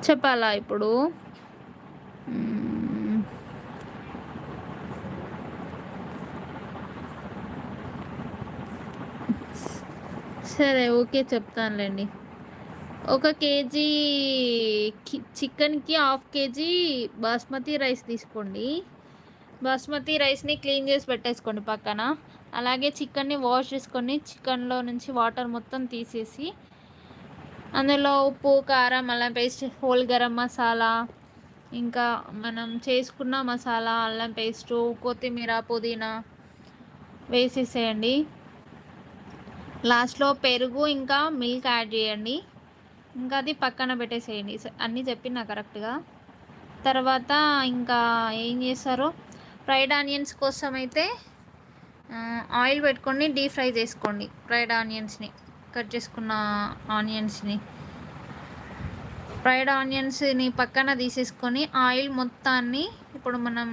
చెప్పాలా ఇప్పుడు? హ్మ్. సరే. ఓకే. చెప్తానులెండి. ఒక కేజీ చికెన్‌కి హాఫ్ కేజీ బాస్మతి రైస్ తీసుకోండి. బాస్మతి రైస్‌ని క్లీన్ చేసి పెట్టేసుకోండి పక్కన. అలాగే చికెన్‌ని వాష్ చేసుకొని చికెన్‌లో నుంచి వాటర్ మొత్తం తీసేసి, అందులో ఉప్పు, కారం, అల్లం పేస్ట్, హోల్ గరం మసాలా, ఇంకా మనం చేసుకున్న మసాలా, అల్లం పేస్టు, కొత్తిమీర, పుదీనా వేసేసేయండి. లాస్ట్‌లో పెరుగు ఇంకా మిల్క్ యాడ్ చేయండి. ఇంకా అది పక్కన పెట్టేసేయండి. అన్నీ చెప్పినా కరెక్ట్‌గా? తర్వాత ఇంకా ఏం చేస్తారు, ఫ్రైడ్ ఆనియన్స్ కోసమైతే ఆయిల్ పెట్టుకొని డీప్ ఫ్రై చేసుకోండి. ఫ్రైడ్ ఆనియన్స్‌ని కట్ చేసుకున్న ఆనియన్స్‌ని ఫ్రైడ్ ఆనియన్స్‌ని పక్కన తీసేసుకొని ఆయిల్ మొత్తాన్ని ఇప్పుడు మనం